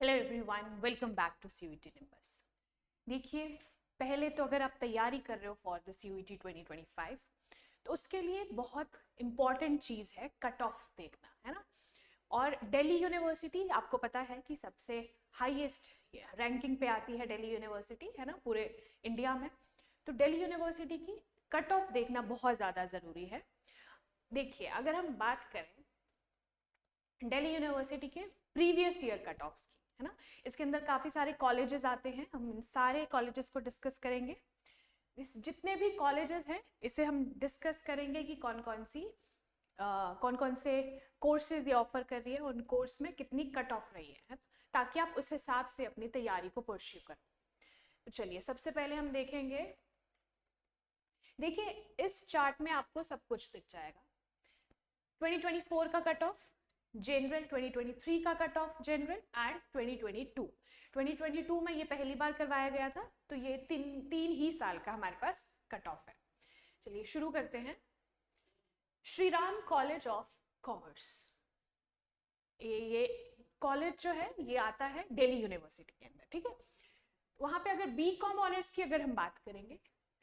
Hello everyone, welcome back to CUET Nimbus. देखिए, पहले तो अगर आप तैयारी कर रहे हो फॉर द सीयूईटी 2025 तो उसके लिए बहुत इंपॉर्टेंट चीज़ है कट ऑफ देखना, है ना। और दिल्ली यूनिवर्सिटी आपको पता है कि सबसे हाईएस्ट रैंकिंग पे आती है दिल्ली यूनिवर्सिटी, है ना, पूरे इंडिया में। तो दिल्ली यूनिवर्सिटी की कट ऑफ देखना बहुत ज़्यादा ज़रूरी है। देखिए, अगर हम बात करें दिल्ली यूनिवर्सिटी के प्रीवियस ईयर कट ऑफ्स की, है ना, इसके अंदर काफ़ी सारे कॉलेजेस आते हैं। हम इन सारे कॉलेजेस को डिस्कस करेंगे। इस जितने भी कॉलेजेस हैं इसे हम डिस्कस करेंगे कि कौन कौन से कोर्सेज ये ऑफर कर रही है, उन कोर्स में कितनी कट ऑफ रही है, ताकि आप उस हिसाब से अपनी तैयारी को परस्यू करें। तो चलिए, सबसे पहले हम देखेंगे। देखिए, इस चार्ट में आपको सब कुछ दिख जाएगा। 2024 का कट ऑफ जनरल, 2023 का कट ऑफ जनरल एंड 2022 में ये पहली बार करवाया गया था, तो ये तीन ही साल का हमारे पास कट ऑफ है। चलिए शुरू करते हैं। Shri Ram college of commerce, ये कॉलेज जो है ये आता है दिल्ली यूनिवर्सिटी के अंदर, ठीक है। वहां पे अगर बीकॉम ऑनर्स की अगर हम बात करेंगे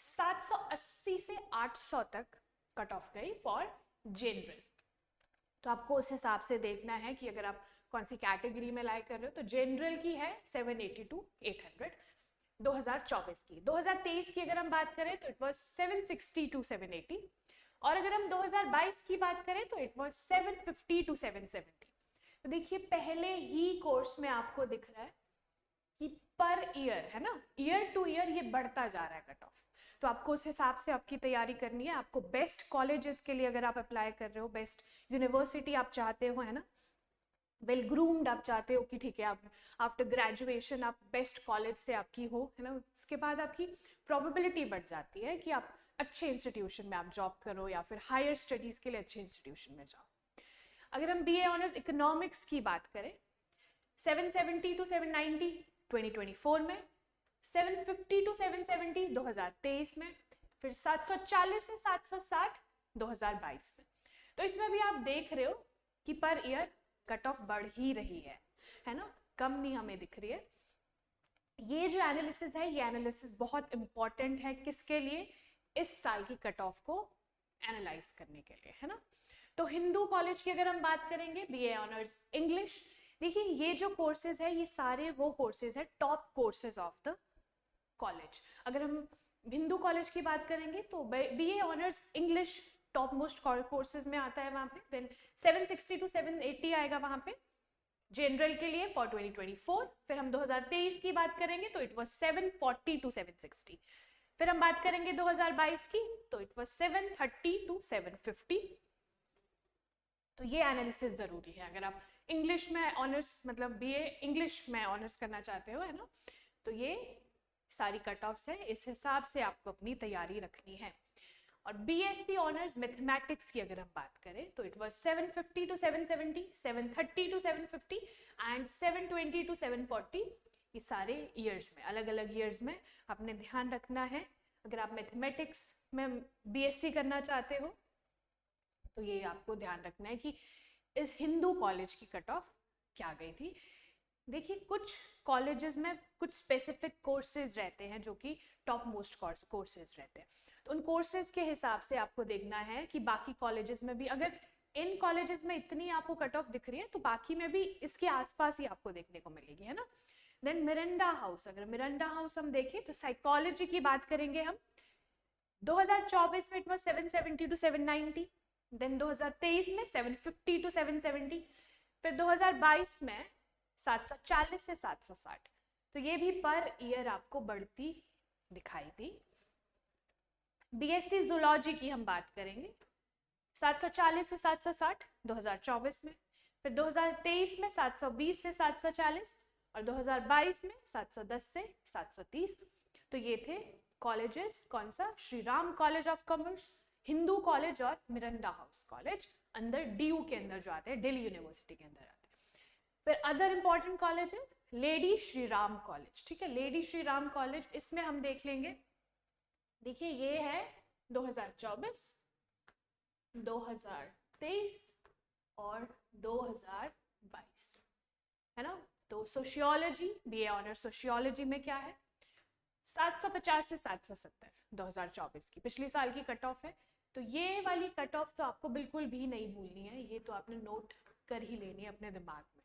780 से 800 तक कट ऑफ गई फॉर जनरल। तो आपको उस हिसाब से देखना है कि अगर आप कौन सी कैटेगरी में लाइक कर रहे हो। तो जनरल की है 780 to 800 2024 की। 2023 की अगर हम बात करें तो इट वाज 760 to 780, और अगर हम 2022 की बात करें तो इट वाज 750 to 770। तो देखिए, पहले ही कोर्स में आपको दिख रहा है कि पर ईयर, है ना, ईयर टू ईयर ये बढ़ता जा रहा है कट ऑफ। तो आपको उस हिसाब से आपकी तैयारी करनी है। आपको बेस्ट कॉलेजेस के लिए अगर आप अप्लाई कर रहे हो, बेस्ट यूनिवर्सिटी आप चाहते हो, है ना, वेल ग्रूम्ड आप चाहते हो कि ठीक है, आप आफ्टर ग्रेजुएशन आप बेस्ट कॉलेज से आपकी हो, है ना, उसके बाद आपकी प्रोबेबिलिटी बढ़ जाती है कि आप अच्छे इंस्टीट्यूशन में आप जॉब करो या फिर हायर स्टडीज के लिए अच्छे इंस्टीट्यूशन में जाओ। अगर हम बीए ऑनर्स इकोनॉमिक्स की बात करें, 770 to 790 2024 में, 750 to 770 2023 में, फिर 740 से 760 2022 में। तो इसमें भी आप देख रहे हो कि पर ईयर कट ऑफ बढ़ ही रही है ना, कम नहीं हमें दिख रही है। ये जो एनालिसिस है, ये एनालिसिस बहुत इंपॉर्टेंट है किसके लिए, इस साल की कट ऑफ को एनालाइज करने के लिए, है ना। तो हिंदू कॉलेज की अगर हम बात करेंगे, बीए ऑनर्स इंग्लिश, देखिए ये जो कोर्सेज है ये सारे वो कोर्सेज है top courses of the college. अगर हम हिंदू कॉलेज की बात करेंगे तो BA honours English top most courses में आता है वहां पे। देन 760 to 780 आएगा वहां पे जनरल के लिए फॉर 2024। फिर हम 2023 की बात करेंगे तो इट वाज 740 to 760। फिर हम बात करेंगे 2022 की तो इट वाज 730 to 750। तो ये एनालिसिस जरूरी है अगर आप इंग्लिश में ऑनर्स, मतलब बीए इंग्लिश में ऑनर्स करना चाहते हो, है ना। तो ये सारी कट ऑफ्स है, इस हिसाब से आपको अपनी तैयारी रखनी है। और बीएससी ऑनर्स मैथमेटिक्स की अगर हम बात करें तो it was 750 to 770, 730 to 750 and 720 to 740। ये सारे ईयर्स में, अलग अलग ईयर्स में आपने ध्यान रखना है। अगर आप मैथमेटिक्स में बीएससी करना चाहते हो तो ये आपको ध्यान रखना है कि इस हिंदू कॉलेज की कट ऑफ क्या गई थी। देखिए, कुछ कॉलेजेस में कुछ स्पेसिफिक कोर्सेज रहते हैं जो कि टॉप मोस्ट कोर्सेज रहते हैं। तो उन कोर्सेज के हिसाब से आपको देखना है कि बाकी कॉलेजेस में भी, अगर इन कॉलेजेस में इतनी आपको कट ऑफ दिख रही है तो बाकी में भी इसके आसपास ही आपको देखने को मिलेगी, है ना। देन मिरांडा हाउस, अगर मिरांडा हाउस हम देखें तो साइकोलॉजी की बात करेंगे हम, 2024 में इट वाज 770 to 790, देन 2023 में 750 to 770, फिर 2022 में 740 से 760। तो ये भी पर ईयर आपको बढ़ती दिखाई दी। बीएससी जूलॉजी की हम बात करेंगे, 740 से 760 2024 में, फिर 2023 में 720 से 740 और 2022 में 710 से 730। तो ये थे कॉलेजेस, कौन सा, Shri Ram college of commerce, Hindu college और मिरांडा हाउस कॉलेज अंदर डीयू के अंदर जो आते हैं, दिल्ली यूनिवर्सिटी के अंदर आते हैं। फिर other important colleges, lady Shri Ram college, ठीक है, लेडी श्री राम कॉलेज, इसमें हम देख लेंगे। देखिए ये है 2024, 2023 और 2022, है ना। तो सोशियोलॉजी, बीए ऑनर्स सोशियोलॉजी में क्या है, 750 से 770 2024 की पिछले साल की कट ऑफ है। तो ये वाली कट ऑफ तो आपको बिल्कुल भी नहीं भूलनी है, ये तो आपने नोट कर ही लेनी है अपने दिमाग में।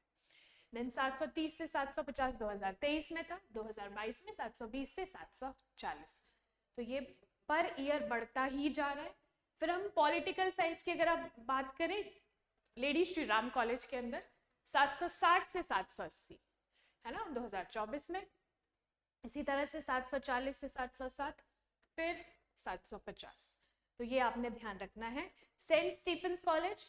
देन 730 से 750 2023 में था, 2022 में 720 से 740। तो ये पर ईयर बढ़ता ही जा रहा है। फिर हम पॉलिटिकल साइंस की अगर आप बात करें, लेडी श्री राम कॉलेज के अंदर 760 से 780 है ना 2024 में। इसी तरह से 740 से 707, फिर 750। तो ये आपने ध्यान रखना है। Saint Stephen's College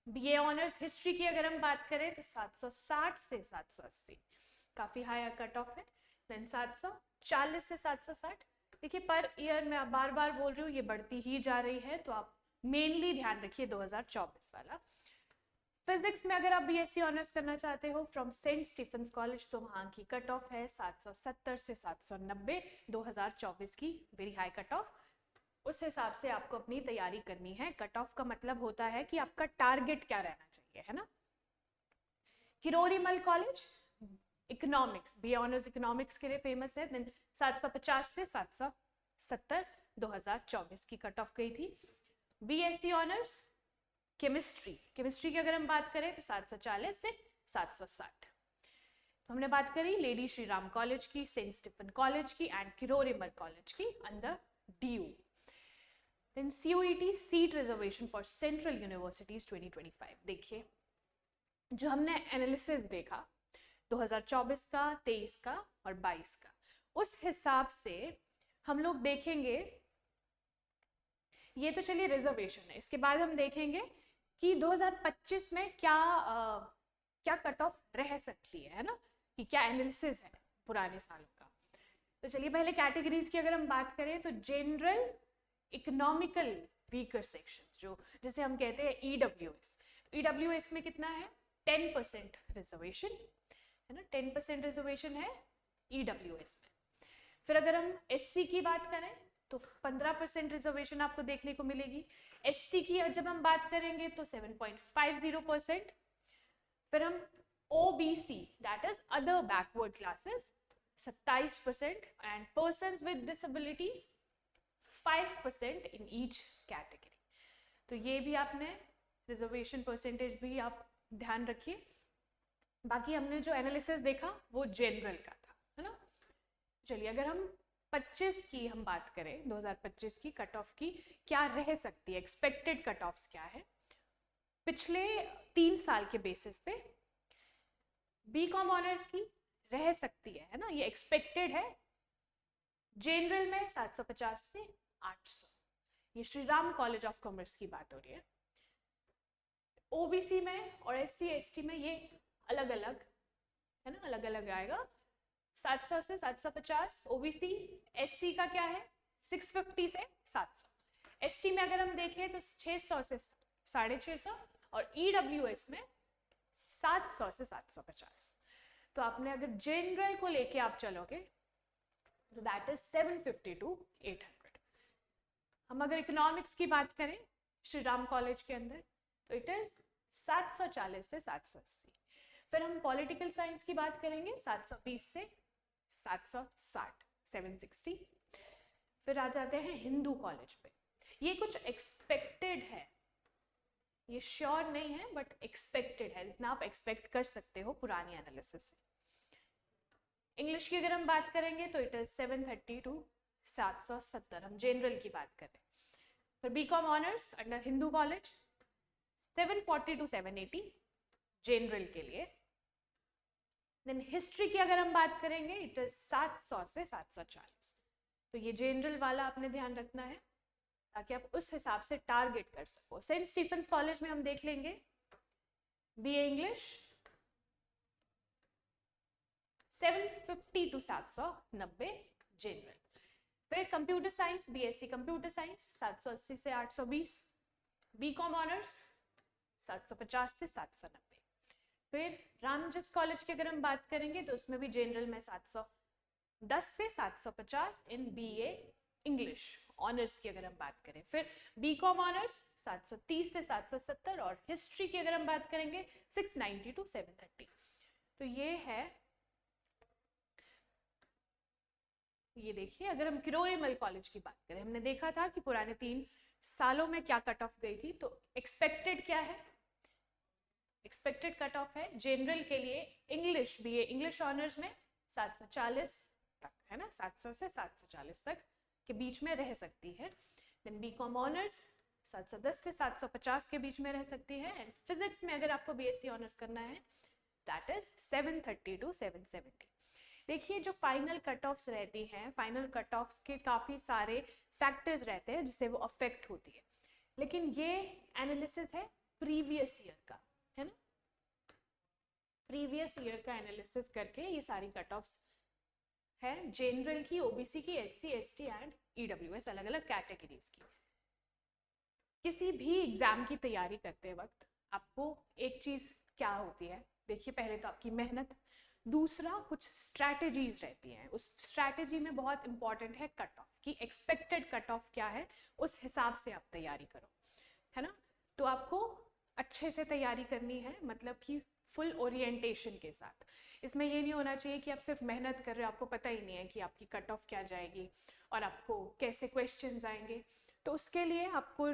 BA honours history की अगर हम बात करें तो 760 से 780 काफी हाई कट ऑफ है। देन 740 से 760। देखिए पर ईयर मैं बार बार बोल रही हूँ ये बढ़ती ही जा रही है, तो आप मेनली ध्यान रखिए 2024 वाला। फिजिक्स में अगर आप बीएससी ऑनर्स करना चाहते हो फ्रॉम सेंट स्टीफेंस कॉलेज, तो वहाँ की कट ऑफ है 770 से 790 2024 की, वेरी हाई कट ऑफ। उस हिसाब से आपको अपनी तैयारी करनी है। कट ऑफ का मतलब होता है कि आपका टारगेट क्या रहना चाहिए, है ना। Kirori Mal College economics, B honours economics के लिए फेमस है। देन 750 से 770 2024 की कट ऑफ गई थी। बीएससी ऑनर्स केमिस्ट्री, केमिस्ट्री की अगर हम बात करें तो 740 से 760। तो हमने बात करी लेडी श्री राम कॉलेज की, सेंट स्टीफन कॉलेज की एंड किरोरी मल कॉलेज की under DU. Then CUET seat reservation for central universities 2025। देखिए जो हमने एनालिसिस देखा 2024 का, 23 का और 22 का, उस हिसाब से हम लोग देखेंगे, ये तो चलिए रिजर्वेशन है। इसके बाद हम देखेंगे कि 2025 में क्या कट ऑफ रह सकती है ना, कि क्या एनालिसिस है पुराने सालों का। तो चलिए पहले कैटेगरीज की अगर हम बात करें तो जनरल इकोनॉमिकल वीकर सेक्शन, जो जिसे हम कहते हैं ईडब्ल्यूएस, ईडब्ल्यूएस में कितना है 10% रिजर्वेशन है ना, 10% रिजर्वेशन है ईडब्ल्यूएस में। फिर अगर हम एससी की बात करें तो 15% रिजर्वेशन आपको देखने को मिलेगी। एसटी की जब हम बात करेंगे तो 7.50%। फिर हम OBC that is other backward classes 27% and persons with disabilities 5% in each category. तो ये भी आपने रिजर्वेशन परसेंटेज भी आप ध्यान रखिए। बाकी हमने जो एनालिसिस देखा वो जनरल का था, है ना। चलिए अगर हम 25 की हम बात करें, 2025 की कट ऑफ की क्या रह सकती है, एक्सपेक्टेड कट ऑफ्स क्या है पिछले 3 साल के बेसिस पे। बीकॉम ऑनर्स की रह सकती है ना, ये एक्सपेक्टेड है। जनरल में 750 से 800, ये Shri Ram college of commerce की बात हो रही है। ओबीसी में और एससी एसटी में ये अलग अलग है ना, अलग अलग आएगा। 700 से 750 ओबीसी, एससी का क्या है 650 से 700। एसटी में अगर हम देखें तो 600 से 650 और ईडब्ल्यूएस में 700 से 750। तो आपने अगर जनरल को लेके आप चलोगे तो दैट इज 750 to 800। हम अगर इकोनॉमिक्स की बात करें श्री राम कॉलेज के अंदर तो इट इज 740 से 780। फिर हम पॉलिटिकल साइंस की बात करेंगे 720 से 760, 760। फिर आ जाते हैं हिंदू कॉलेज पे, ये कुछ एक्सपेक्टेड है, ये श्योर नहीं है बट एक्सपेक्टेड है, इतना आप एक्सपेक्ट कर सकते हो पुरानी एनालिसिस से। इंग्लिश की अगर हम बात करेंगे तो इट इज 730 to 770, हम जनरल की बात करें। फिर BCom honours under Hindu College 740 to 780 general के लिए। देन हिस्ट्री की अगर हम बात करेंगे इट इज 700 से 740। तो ये जनरल वाला आपने ध्यान रखना है ताकि आप उस हिसाब से टारगेट कर सको। सेंट स्टीफेंस कॉलेज में हम देख लेंगे बीए इंग्लिश 750 to 790 जनरल। फिर computer science BSc computer science 780 से 820। बीकॉम ऑनर्स 750 से 790। फिर रामजस कॉलेज की अगर हम बात करेंगे तो उसमें भी जनरल में 710 से 750 इन बीए इंग्लिश ऑनर्स की अगर हम बात करें। फिर बीकॉम ऑनर्स 730 से 770 और हिस्ट्री की अगर हम बात करेंगे 690 to 730। तो ये है ये देखिए, अगर हम किरोरी कॉलेज की बात करें, हमने देखा था कि पुराने 3 सालों में क्या कट ऑफ गई थी, तो एक्सपेक्टेड क्या है, एक्सपेक्टेड कट ऑफ है जनरल के लिए इंग्लिश, बीए इंग्लिश ऑनर्स में 740 तक है ना, 700 से 740 तक के बीच में रह सकती है। देन बीकॉम ऑनर्स 710 से 750 के बीच में रह सकती है। एंड फिजिक्स में अगर आपको बीएससी ऑनर्स करना है दैट इज 730 टू 770। देखिए, जो फाइनल कट ऑफ्स रहती हैं, फाइनल कट ऑफ्स के काफ़ी सारे फैक्टर्स रहते हैं जिससे वो अफेक्ट होती है, लेकिन ये एनालिसिस है प्रीवियस ईयर का, है ना, प्रीवियस ईयर का एनालिसिस करके ये सारी कट ऑफ्स है जनरल की, ओबीसी की, एससी एसटी एंड ईडब्ल्यूएस, अलग अलग कैटेगरीज की। किसी भी एग्जाम की तैयारी करते वक्त आपको एक चीज़ क्या होती है, देखिए, पहले तो आपकी मेहनत, दूसरा कुछ स्ट्रैटेजीज रहती हैं। उस स्ट्रैटेजी में बहुत इंपॉर्टेंट है कट ऑफ, कि एक्सपेक्टेड कट ऑफ क्या है, उस हिसाब से आप तैयारी करो, है ना। तो आपको अच्छे से तैयारी करनी है, मतलब कि फुल ओरिएंटेशन के साथ। इसमें ये नहीं होना चाहिए कि आप सिर्फ मेहनत कर रहे हो, आपको पता ही नहीं है कि आपकी कट ऑफ क्या जाएगी और आपको कैसे क्वेश्चंस आएंगे। तो उसके लिए आपको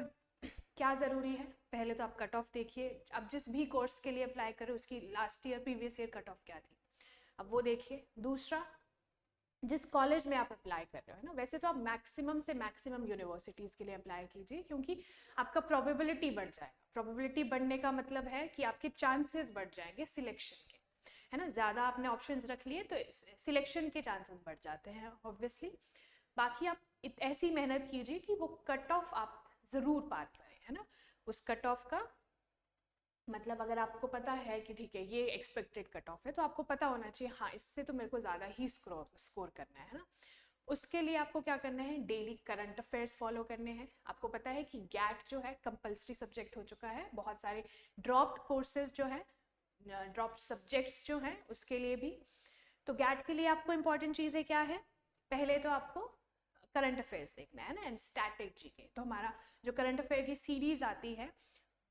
क्या ज़रूरी है, पहले तो आप कट ऑफ देखिए, आप जिस भी कोर्स के लिए अप्लाई करें उसकी last year previous year cut off क्या थी, अब वो देखिए। दूसरा, जिस कॉलेज में आप अप्लाई कर रहे हो, है ना, वैसे तो आप मैक्सिमम से मैक्सिमम यूनिवर्सिटीज़ के लिए अप्लाई कीजिए, क्योंकि आपका प्रोबेबिलिटी बढ़ जाएगा। प्रोबेबिलिटी बढ़ने का मतलब है कि आपके चांसेस बढ़ जाएंगे सिलेक्शन के, है ना। ज़्यादा आपने ऑप्शंस रख लिए तो सिलेक्शन के चांसेस बढ़ जाते हैं ऑब्वियसली। बाकी आप ऐसी मेहनत कीजिए कि वो कट ऑफ आप ज़रूर पार करें, है ना। उस कट ऑफ का मतलब अगर आपको पता है कि ठीक है ये एक्सपेक्टेड कट ऑफ है, तो आपको पता होना चाहिए हाँ इससे तो मेरे को ज़्यादा ही स्कोर करना है ना। उसके लिए आपको क्या करना है, डेली करंट अफेयर्स फॉलो करने हैं। आपको पता है कि गैट जो है कंपलसरी सब्जेक्ट हो चुका है, बहुत सारे ड्रॉप्ड कोर्सेज जो है, ड्रॉप्ड सब्जेक्ट्स जो हैं उसके लिए भी। तो गैट के लिए आपको इंपॉर्टेंट चीज़ें क्या है, पहले तो आपको करंट अफेयर्स देखना है ना, एंड स्टैटिक जीके। तो हमारा जो करंट अफेयर की सीरीज आती है,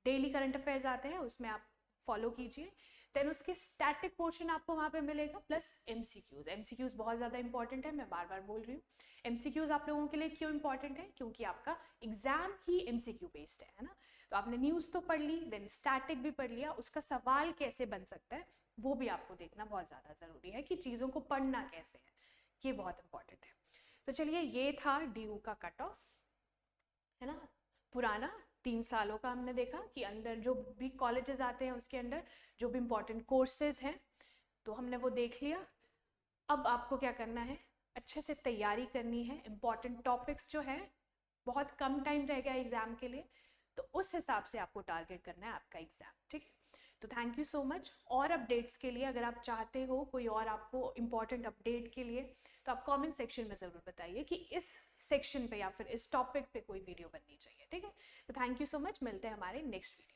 डेली करंट अफेयर्स आते हैं, उसमें आप फॉलो कीजिए। देन उसके स्टैटिक पोर्शन आपको वहाँ पे मिलेगा, प्लस एमसीक्यूज। एमसीक्यूज बहुत ज़्यादा इंपॉर्टेंट है, मैं बार बार बोल रही हूँ। एमसीक्यूज आप लोगों के लिए क्यों इंपॉर्टेंट है, क्योंकि आपका एग्जाम ही एमसीक्यू बेस्ड है ना। तो आपने न्यूज़ तो पढ़ ली, देन स्टैटिक भी पढ़ लिया, उसका सवाल कैसे बन सकता है वो भी आपको देखना बहुत ज़्यादा ज़रूरी है, कि चीज़ों को पढ़ना कैसे है, ये बहुत इंपॉर्टेंट है। तो चलिए, ये था DU का कट ऑफ, है ना, पुराना 3 सालों का। हमने देखा कि अंदर जो भी कॉलेजेस आते हैं उसके अंदर जो भी इम्पोर्टेंट कोर्सेज हैं, तो हमने वो देख लिया। अब आपको क्या करना है, अच्छे से तैयारी करनी है। इम्पॉर्टेंट टॉपिक्स जो है, बहुत कम टाइम रह गया एग्जाम के लिए, तो उस हिसाब से आपको टारगेट करना है आपका एग्जाम, ठीक है। तो थैंक यू सो मच। और अपडेट्स के लिए अगर आप चाहते हो कोई और आपको इम्पॉर्टेंट अपडेट के लिए, तो आप कमेंट सेक्शन में ज़रूर बताइए कि इस सेक्शन पे या फिर इस टॉपिक पे कोई वीडियो बननी चाहिए, ठीक है। तो थैंक यू सो मच, मिलते हैं हमारे नेक्स्ट वीडियो।